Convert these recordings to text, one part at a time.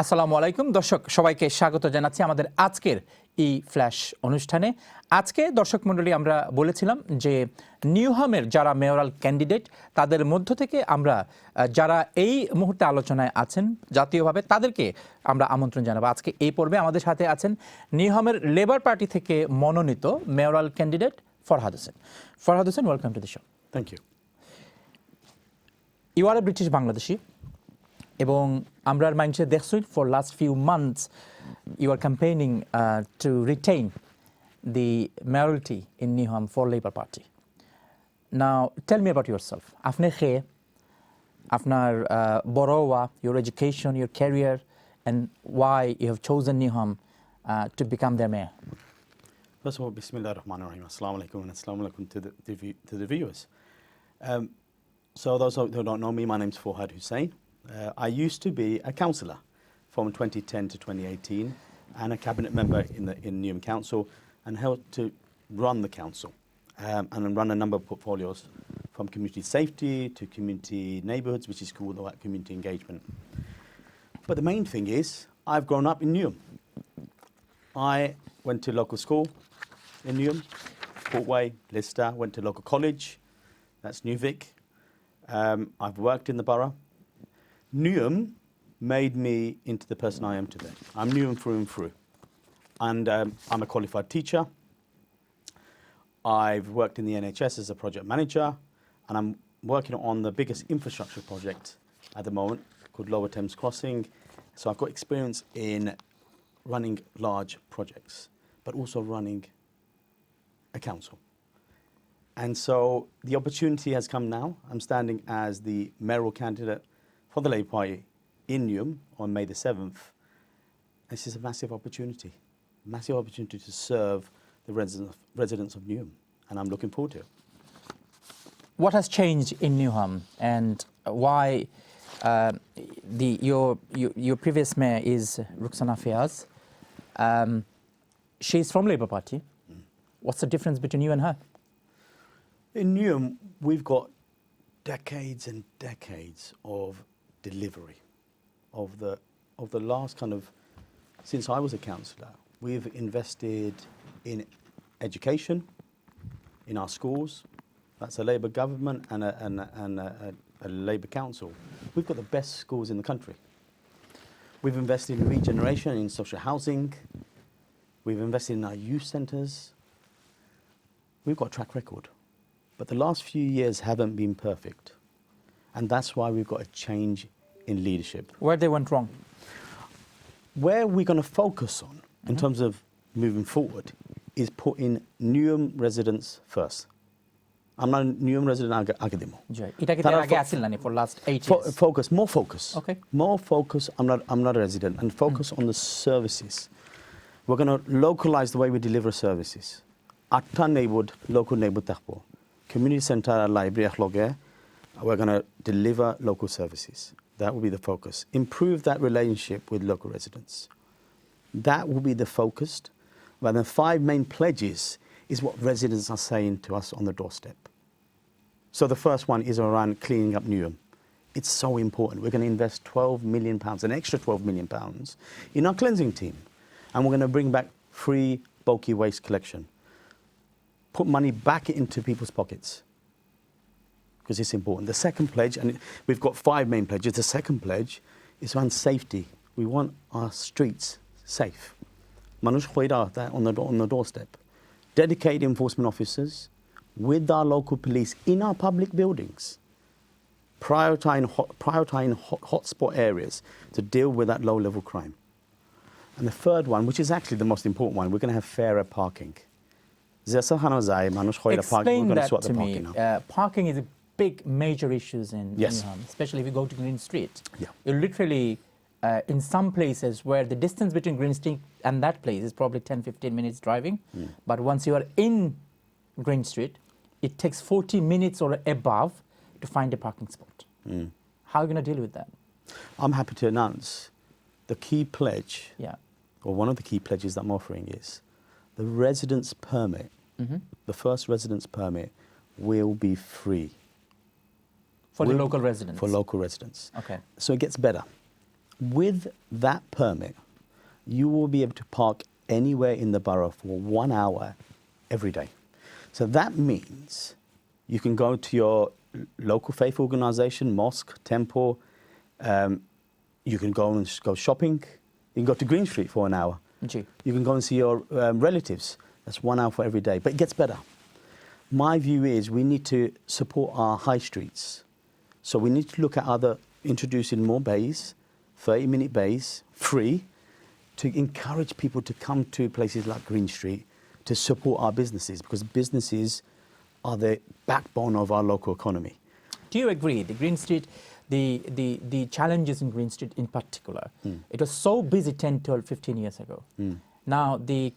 আসসালামু আলাইকুম দর্শক, সবাইকে স্বাগত জানাচ্ছি আমাদের আজকের এই ফ্ল্যাশ অনুষ্ঠানে। আজকে দর্শক মণ্ডলী, আমরা বলেছিলাম যে নিউহামের যারা মেয়রাল ক্যান্ডিডেট তাদের মধ্য থেকে আমরা যারা এই মুহূর্তে আলোচনায় আছেন জাতীয়ভাবে তাদেরকে আমরা আমন্ত্রণ জানাবো। আজকে এই পর্বে আমাদের সাথে আছেন নিউহামের লেবার পার্টি থেকে মনোনীত mayoral candidate Farhad Hossain. Farhad Hossain, welcome to the show. Thank you. You are a British Bangladeshi এবং আমরার মাইন্ডসে দেখছই for last few months you are campaigning to retain the mayoralty in Newham for Labour Party. Now, tell me about yourself. Afne khe, afnar borowa, your education, your career, and why you have chosen Newham to become their mayor. First of all, Bismillah ar-Rahman ar-Rahim. Assalamu alaikum and assalamu alaikum to the viewers. So those who don't know me, my name's Fawad Hussain. I used to be a councillor from 2010 to 2018 and a cabinet member in Newham Council, and helped to run the council and run a number of portfolios from community safety to community neighbourhoods, which is called community engagement. But the main thing is, I've grown up in Newham. I went to local school in Newham, Portway, Lister, went to local college, that's Newvic. I've worked in the borough. Newham made me into the person I am today. I'm Newham through and through. And I'm a qualified teacher. I've worked in the NHS as a project manager, and I'm working on the biggest infrastructure project at the moment called Lower Thames Crossing. So I've got experience in running large projects, but also running a council. And so the opportunity has come now. I'm standing as the mayoral candidate for the Labour Party in Newham on May the 7th. This is a massive opportunity. Massive opportunity to serve the residents of Newham, and I'm looking forward to it. What has changed in Newham, and why your previous mayor is Ruxana Fiaz? She's from Labour Party. What's the difference between you and her? In Newham, we've got decades and decades of delivery of the last kind of, since I was a councillor. We've invested in education, in our schools. That's a Labour government and a Labour council. We've got the best schools in the country. We've invested in regeneration, in social housing. We've invested in our youth centres. We've got a track record. But the last few years haven't been perfect. And that's why we've got a change in leadership. Where they went wrong? Where we're going to focus on in terms of moving forward is putting Newham residents first. I'm not a Newham resident academic. For last 8 years. More focus. Okay. More focus. I'm not a resident, and focus on the services. We're going to localize the way we deliver services. Atta neighborhood, local neighborhood takbo. Community center, library, we're going to deliver local services. That will be the focus. Improve that relationship with local residents. That will be the focus. But the 5 main pledges is what residents are saying to us on the doorstep. So the first one is around cleaning up Newham. It's so important. We're going to invest £12 million, an extra £12 million in our cleansing team. And we're going to bring back free bulky waste collection. Put money back into people's pockets, because it's important. The second pledge, and we've got 5 main pledges. The second pledge is around safety. We want our streets safe. Manush khoida that on the doorstep. Dedicated enforcement officers with our local police in our public buildings. Prioritizing hotspot areas to deal with that low-level crime. And the third one, which is actually the most important one, we're going to have fairer parking. Explain that to me. Parking is a big major issues in Newham, especially if you go to Green Street. Yeah. You're literally in some places where the distance between Green Street and that place is probably 10-15 minutes driving. But once you are in Green Street, it takes 40 minutes or above to find a parking spot. How are you going to deal with that? I'm happy to announce the key pledge, or one of the key pledges that I'm offering is the residence permit. The first residence permit will be free. For the local residents? For local residents. Okay. So it gets better. With that permit, you will be able to park anywhere in the borough for 1 hour every day. So that means you can go to your local faith organisation, mosque, temple. You can go and go shopping. You can go to Green Street for 1 hour. Gee. You can go and see your relatives. That's 1 hour for every day. But it gets better. My view is we need to support our high streets. So we need to look at introducing more bays, 30-minute bays, free, to encourage people to come to places like Green Street to support our businesses, because businesses are the backbone of our local economy. Do you agree? The Green Street, the challenges in Green Street in particular, it was so busy 10, 12, 15 years ago. Now the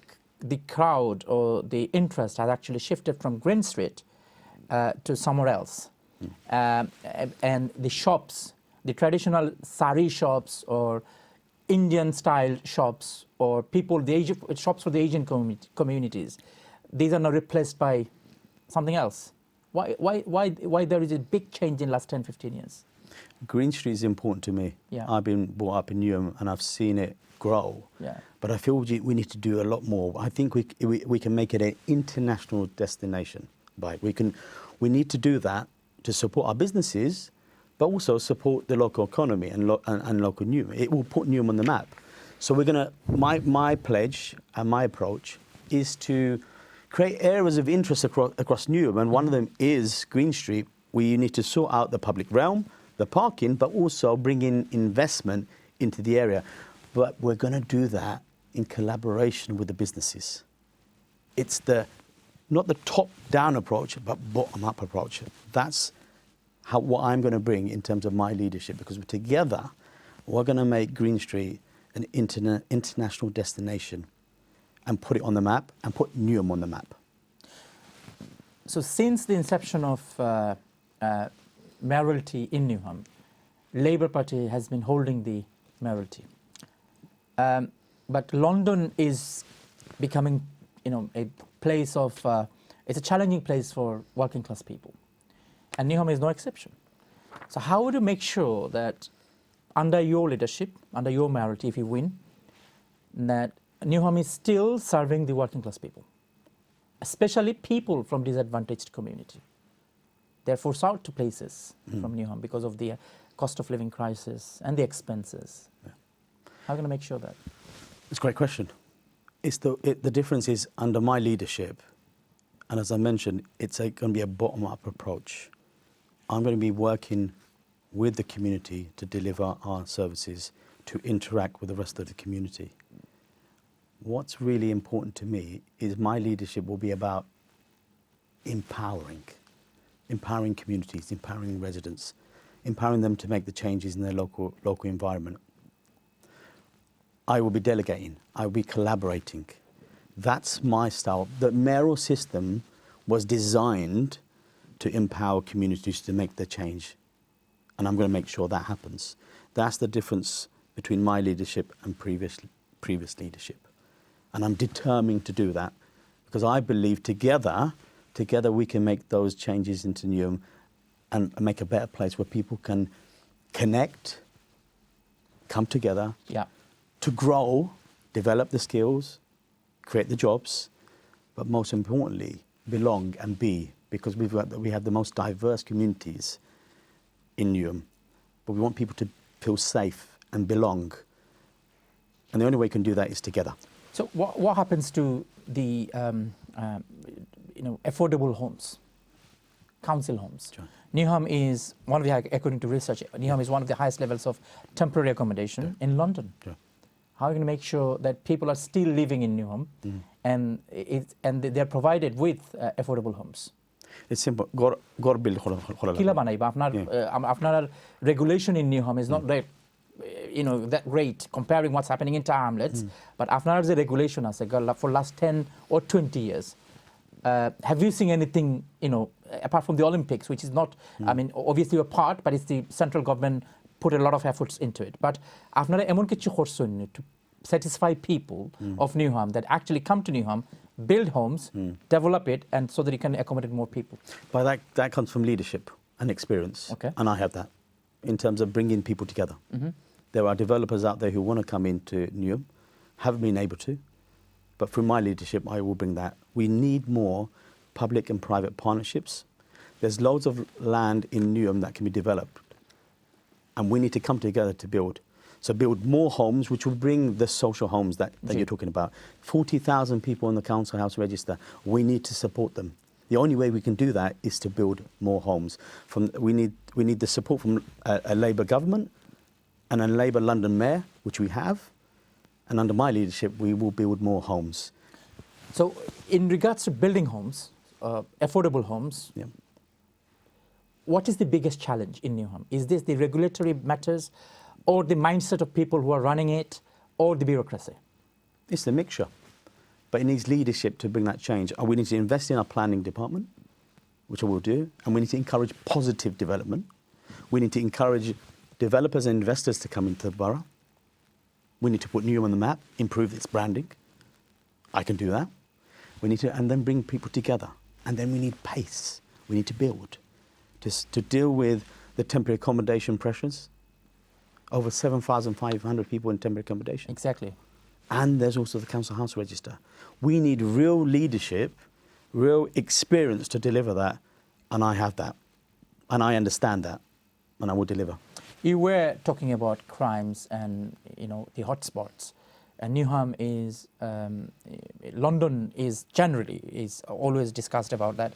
crowd or the interest has actually shifted from Green Street to somewhere else. And the shops, the traditional sari shops or Indian-style shops or shops for the Asian communities, these are now replaced by something else. Why there is a big change in the last 10, 15 years? Green Street is important to me. Yeah. I've been brought up in Newham and I've seen it grow. Yeah. But I feel we need to do a lot more. I think we can make it an international destination. We need to do that to support our businesses, but also support the local economy and local Newham. It will put Newham on the map. So we're going to, my pledge and my approach is to create areas of interest across Newham, and one of them is Green Street, where you need to sort out the public realm, the parking, but also bring in investment into the area. But we're going to do that in collaboration with the businesses. It's not the top-down approach, but bottom-up approach. That's what I'm going to bring in terms of my leadership, because together we're going to make Green Street an international destination and put it on the map and put Newham on the map. So since the inception of mayoralty in Newham, Labour Party has been holding the mayoralty. But London is becoming, a place of, it's a challenging place for working class people. And Newham is no exception. So how would you make sure that under your leadership, under your mayoralty, if you win, that Newham is still serving the working class people, especially people from disadvantaged community? They're forced out to places from Newham because of the cost of living crisis and the expenses. Yeah. How are you going to make sure that? It's a great question. The difference is under my leadership, and as I mentioned, it's going to be a bottom-up approach. I'm going to be working with the community to deliver our services, to interact with the rest of the community. What's really important to me is my leadership will be about empowering communities, empowering residents, empowering them to make the changes in their local environment. I will be delegating, I will be collaborating. That's my style. The mayoral system was designed to empower communities to make the change, and I'm going to make sure that happens. That's the difference between my leadership and previous leadership. And I'm determined to do that, because I believe together we can make those changes into Newham and make a better place where people can connect, come together, to grow, develop the skills, create the jobs, but most importantly, belong and be, because we have the most diverse communities in Newham. But we want people to feel safe and belong. And the only way we can do that is together. So what happens to the affordable homes, council homes? Sure. Newham is one of the, according to research, Newham is one of the highest levels of temporary accommodation in London. Sure. How are you going to make sure that people are still living in Newham and they're provided with affordable homes? It's simple. Gor build. Kila banaiba. Apnar regulation in Newham is not that, that rate comparing what's happening in hamlets. But after the regulation as a for last 10 or 20 years, have you seen anything, apart from the Olympics, which is not, I mean, obviously a part, but it's the central government put a lot of efforts into it. But after to satisfy people of Newham that actually come to Newham, build homes, develop it, and so that you can accommodate more people. But that comes from leadership and experience. Okay. And I have that in terms of bringing people together. There are developers out there who want to come into Newham, haven't been able to, but through my leadership, I will bring that. We need more public and private partnerships. There's loads of land in Newham that can be developed, and we need to come together to build. So build more homes, which will bring the social homes that you're talking about. 40,000 people on the council house register. We need to support them. The only way we can do that is to build more homes. We need the support from a Labour government and a Labour London mayor, which we have. And under my leadership, we will build more homes. So in regards to building homes, affordable homes, Yeah. what is the biggest challenge in Newham? Is this the regulatory matters, or the mindset of people who are running it, or the bureaucracy? It's a mixture. But it needs leadership to bring that change. We need to invest in our planning department, which I will do, and we need to encourage positive development. We need to encourage developers and investors to come into the borough. We need to put Newham on the map, improve its branding. I can do that. We need to, and then bring people together. And then we need pace. We need to build to deal with the temporary accommodation pressures. Over 7,500 people in temporary accommodation. Exactly. And there's also the council house register. We need real leadership, real experience to deliver that, and I have that, and I understand that, and I will deliver. You were talking about crimes and the hotspots, and Newham is London is always discussed about that.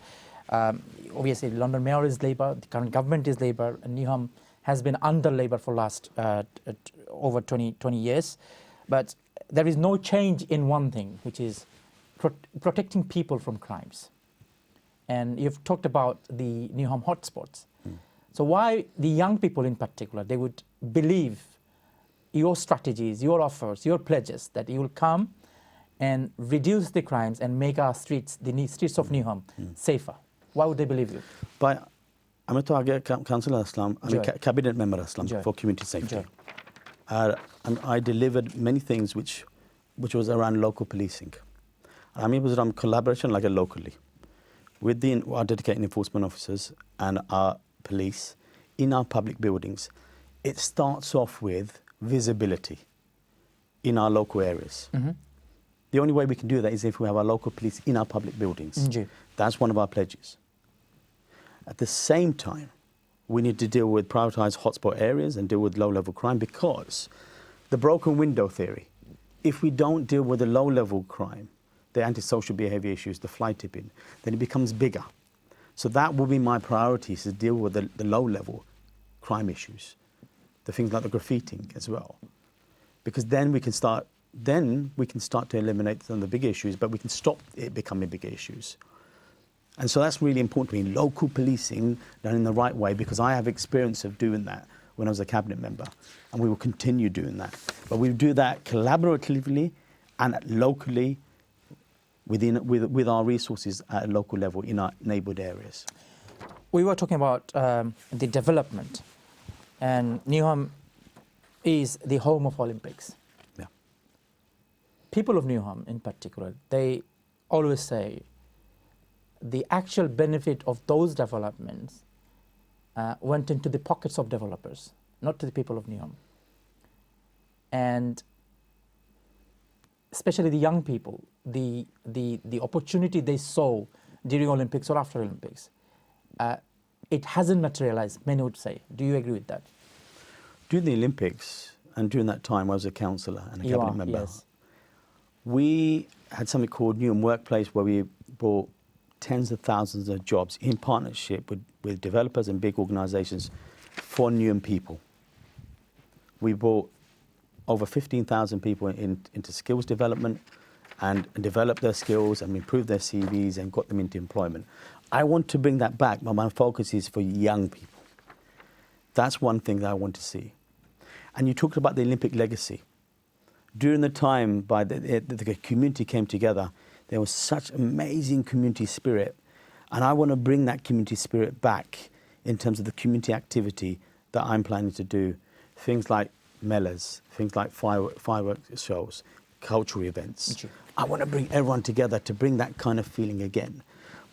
Obviously, London mayor is Labour, the current government is Labour, and Newham has been under Labour for last over 20 years, but there is no change in one thing, which is protecting people from crimes. And you've talked about the Newham hotspots. So why the young people in particular, they would believe your strategies, your offers, your pledges that you will come and reduce the crimes and make our streets, the streets of Newham, safer? Why would they believe you? But I'm a target councillor Aslam, I'm a cabinet member Aslam for community safety. And I delivered many things which was around local policing. I mean, it was around collaboration like locally with our dedicated enforcement officers and our police in our public buildings. It starts off with visibility in our local areas. The only way we can do that is if we have our local police in our public buildings. That's one of our pledges. At the same time, we need to deal with prioritised hotspot areas and deal with low-level crime, because the broken window theory, if we don't deal with the low-level crime, the antisocial behaviour issues, the fly tipping, then it becomes bigger. So that will be my priority, is to deal with the low-level crime issues, the things like the graffiting as well, because then we can start to eliminate some of the big issues, but we can stop it becoming bigger issues. And so that's really important to me, local policing done in the right way, because I have experience of doing that when I was a cabinet member, and we will continue doing that. But we do that collaboratively and locally with our resources at a local level in our neighbourhood areas. We were talking about the development, and Newham is the home of Olympics. Yeah. People of Newham in particular, they always say the actual benefit of those developments went into the pockets of developers, not to the people of Newham. And especially the young people, the opportunity they saw during Olympics or after Olympics, it hasn't materialized, many would say. Do you agree with that? During the Olympics, and during that time I was a councillor and a cabinet member, yes. We had something called Newham Workplace, where we brought tens of thousands of jobs in partnership with developers and big organisations for Newham people. We brought over 15,000 people into skills development and developed their skills and improved their CVs and got them into employment. I want to bring that back, but my focus is for young people. That's one thing that I want to see. And you talked about the Olympic legacy. During the time the community came together, there was such amazing community spirit. And I want to bring that community spirit back in terms of the community activity that I'm planning to do. Things like melas, things like fireworks shows, cultural events. I want to bring everyone together to bring that kind of feeling again.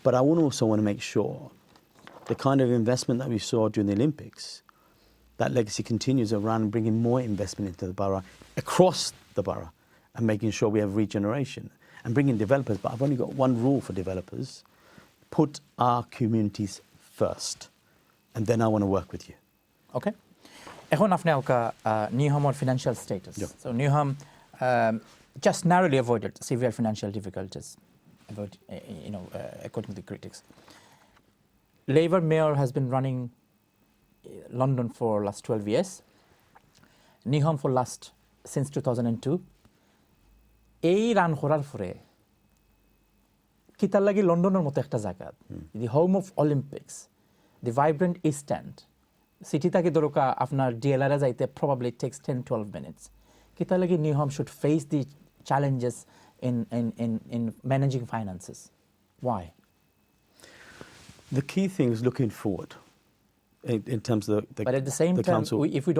But I also want to make sure the kind of investment that we saw during the Olympics, that legacy continues around bringing more investment into the borough, across the borough, and making sure we have regeneration and bringing developers. But I've only got one rule for developers: put our communities first, and then I want to work with you. Okay. এখন আপনি ওকা নিউহামের financial status. Yeah. So Newham just narrowly avoided severe financial difficulties, according to the critics. Labour mayor has been running London for last 12 years. Newham for since 2002. এই run করার পরে কিতার লাগি লন্ডনের মতো একটা জায়গা, the home of Olympics, the vibrant East End. City থেকে দরকা আপনার ডিএলআর যাইতে probably it takes 10-12 minutes. কিতার লাগি Newham should face the challenges in managing finances. Why? The key thing is looking forward in terms of the But at the same time, council. if we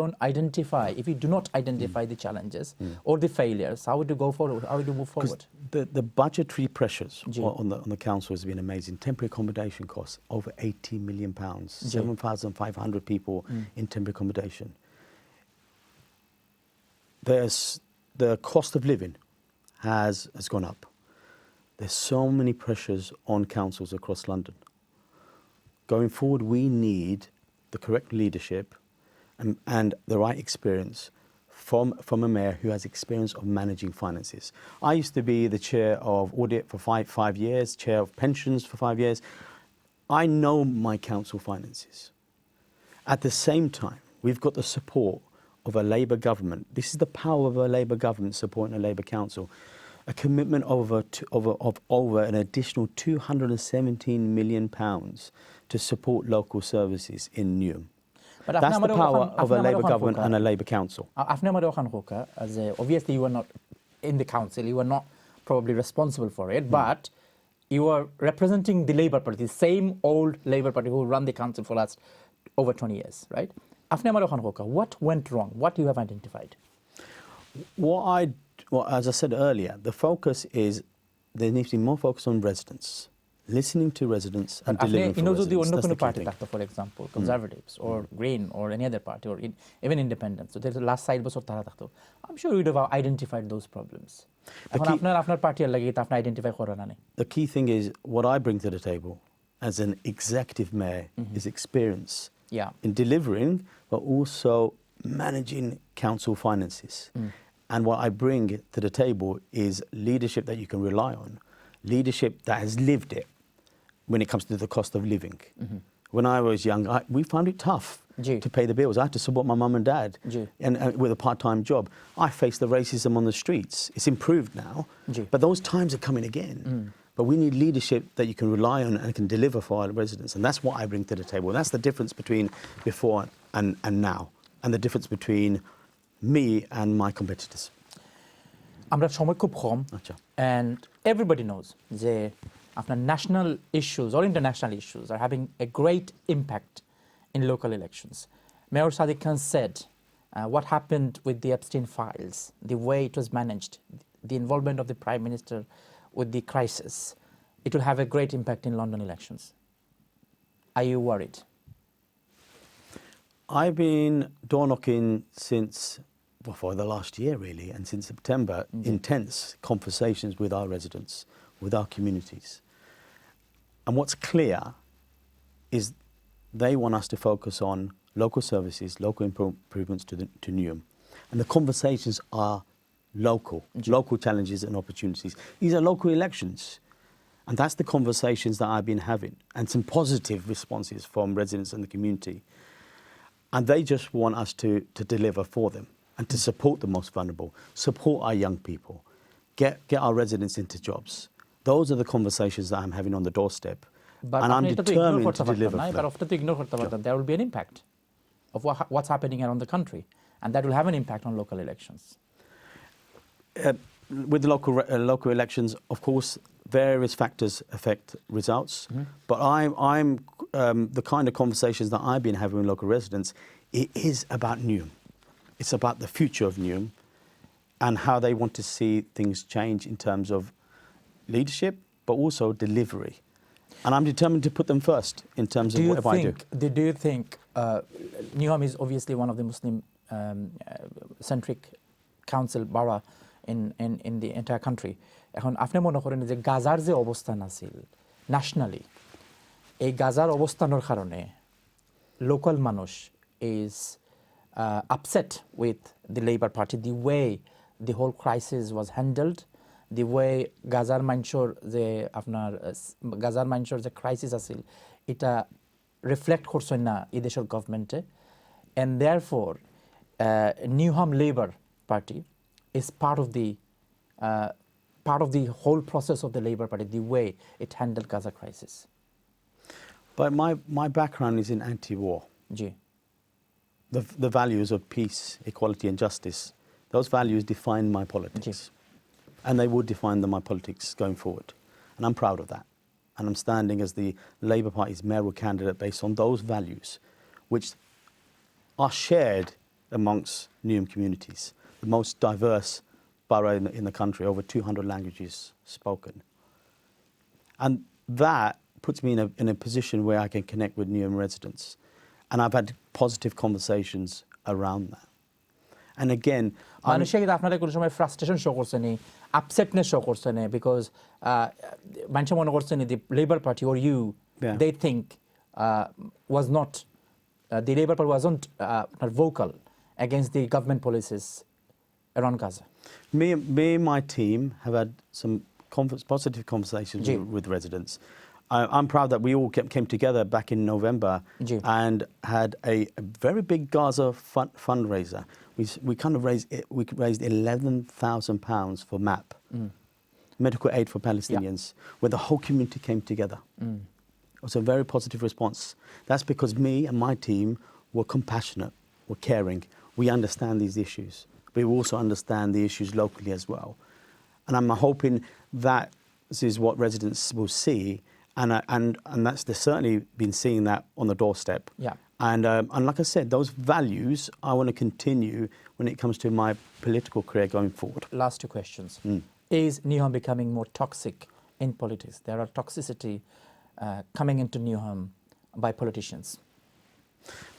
do not identify the challenges or the failures, how would you go forward? How would you move forward? The budgetary pressures Ji. on the council has been amazing. Temporary accommodation costs over £80 million, 7,500 people in temporary accommodation. The cost of living has gone up. There's so many pressures on councils across London. Going forward, we need the correct leadership and the right experience from a mayor who has experience of managing finances. I used to be the chair of audit for five years, chair of pensions for 5 years. I know my council finances. At the same time, we've got the support of a Labour government. This is the power of a Labour government supporting a Labour council. A commitment of over an additional £217 million to support local services in Newham. But That's the power of a Labour government and a Labour council. Obviously, you are not in the council, you are not probably responsible for it, but you are representing the Labour Party, the same old Labour Party who run the council for last over 20 years, right? What went wrong? What you have identified? Well, as I said earlier, the focus is there needs to be more focus on residents, listening to residents and delivering for residents. That's the key thing. For example, Conservatives or Green or any other party or even Independents. So there's the last side was I'm sure you'd have identified those problems. The key thing is what I bring to the table as an executive mayor is experience in delivering, but also managing council finances. And what I bring to the table is leadership that you can rely on, leadership that has lived it when it comes to the cost of living. When I was young, we found it tough to pay the bills. I had to support my mum and dad and with a part-time job. I faced the racism on the streets. It's improved now, but those times are coming again. But we need leadership that you can rely on and can deliver for our residents. And that's what I bring to the table. That's the difference between before and now, and the difference between me and my competitors. আমরা সময় খুব কম, and everybody knows যে আপনার national issues or international issues are having a great impact in local elections. Mayor Sadiq Khan said what happened with the Epstein files, the way it was managed, the involvement of the Prime Minister with the crisis, it will have a great impact in London elections. Are you worried? I've been door knocking for the last year, really, and since September, intense conversations with our residents, with our communities. And what's clear is they want us to focus on local services, local improvements to Newham. And the conversations are local challenges and opportunities. These are local elections. And that's the conversations that I've been having, and some positive responses from residents and the community. And they just want us to deliver for them and to support the most vulnerable, support our young people, get our residents into jobs. Those are the conversations that I'm having on the doorstep. And I'm determined to deliver for them. There will be an impact of what's happening around the country, and that will have an impact on local elections. With the local elections, of course, various factors affect results. But I'm the kind of conversations that I've been having with local residents, it is about Newham. It's about the future of Newham and how they want to see things change in terms of leadership, but also delivery. And I'm determined to put them first in terms of whatever I do. Do you think Newham is obviously one of the Muslim centric council borough in the entire country. এখন আপনি মনে করেন যে গাজার যে অবস্থান আছিল nationally, এই গাজার অবস্থানের কারণে লোকাল মানুষ is upset with the Labour Party, the way the whole crisis was handled, the way গাজার মানুষের যে আপনার গাজার মানুষের যে ক্রাইসিস আছিল এটা রিফ্লেক্ট করছে না এই দেশের গভর্নমেন্টে, and therefore Newham Labour Party is part of the whole process of the Labour Party, the way it handled Gaza crisis. But my background is in anti-war. Ji. The values of peace, equality and justice, those values define my politics. And they would define my politics going forward. And I'm proud of that. And I'm standing as the Labour Party's mayoral candidate based on those values, which are shared amongst Newham communities, the most diverse borough in the country, over 200 languages spoken. And that puts me in a position where I can connect with Newham residents. And I've had positive conversations around that. And again, মানুষে কিন্তু আপনাদের কোনো সময় frustration show করছে নি, upsetness show করছে না, because মানুষ মনে করছে নি the Labour party or you, they think was not, the Labour Party wasn't not vocal against the government policies around Gaza. Me and my team have had some positive conversations with residents. I'm proud that we all came together back in November and had a very big Gaza fundraiser. We kind of raised £11,000 for MAP, medical aid for Palestinians, where the whole community came together. It was a very positive response. That's because me and my team were compassionate, were caring. We understand these issues. We also understand the issues locally as well. And I'm hoping that this is what residents will see. And that's, they've certainly been seeing that on the doorstep. Yeah. And like I said, those values I want to continue when it comes to my political career going forward. Last two questions. Is Newham becoming more toxic in politics? There are toxicity coming into Newham by politicians.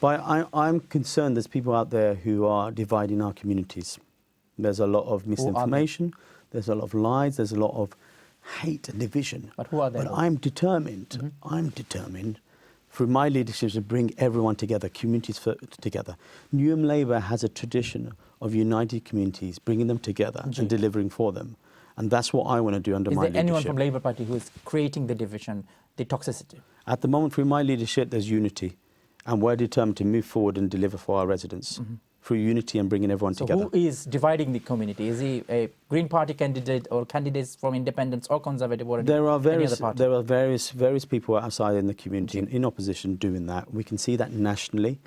But I'm concerned there's people out there who are dividing our communities. There's a lot of misinformation, there's a lot of lies, there's a lot of hate and division. But who are they? But I'm determined through my leadership to bring everyone together, communities together. Newham Labour has a tradition of united communities, bringing them together and delivering for them. And that's what I want to do under my leadership. Is there anyone from Labour Party who is creating the division, the toxicity? At the moment, through my leadership, there's unity. And we're determined to move forward and deliver for our residents through unity and bringing everyone together. So who is dividing the community? Is he a Green Party candidate or candidates from Independents or Conservative or there are any other party? There are various people outside in the community in opposition doing that. We can see that nationally.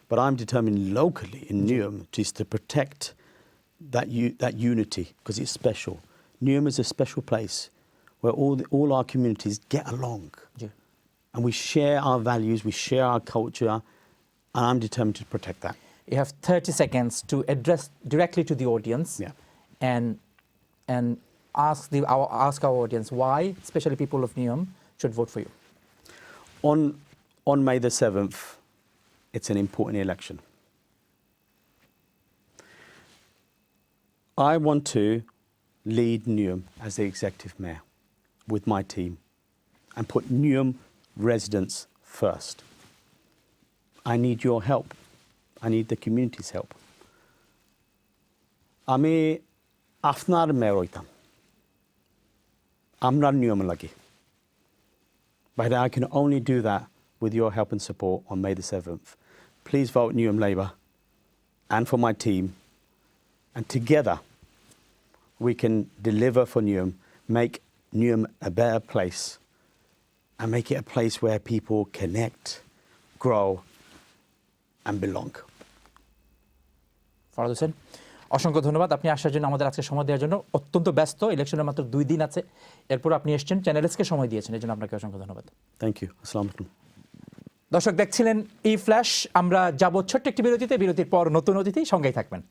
But I'm determined locally in Newham to protect that unity because it's special. Newham is a special place where all our communities get along. And we share our values, we share our culture, and I'm determined to protect that. You have 30 seconds to address directly to the audience and ask our audience why, especially people of Newham, should vote for you. On May the 7th, it's an important election. I want to lead Newham as the executive mayor with my team and put Newham residents first. I need your help. I need the community's help. আমি আপনার mayor হইতাম আমরা নিয়ম লাগি but I can only do that with your help and support on May the 7th. Please vote Newham Labour and for my team, and together we can deliver for Newham, make Newham a better place and make it a place where people connect, grow and belong. Farhad Hossain, অসংখ্য ধন্যবাদ আপনি আসার জন্য, আমাদের আজকে সময় দেওয়ার জন্য। অত্যন্ত ব্যস্ত, ইলেকশনের মাত্র 2 দিন আছে, এরপর আপনি এসেছেন, চ্যানেলসকে সময় দিয়েছেন, এর জন্য আপনাকে অসংখ্য ধন্যবাদ। Thank you. আসসালামু আলাইকুম। দর্শক দেখছিলেন ই ফ্ল্যাশ। আমরা যাব ছোট্ট একটি বিরতিতে, বিরতির পর নতুন অতিথি, সঙ্গেই থাকবেন।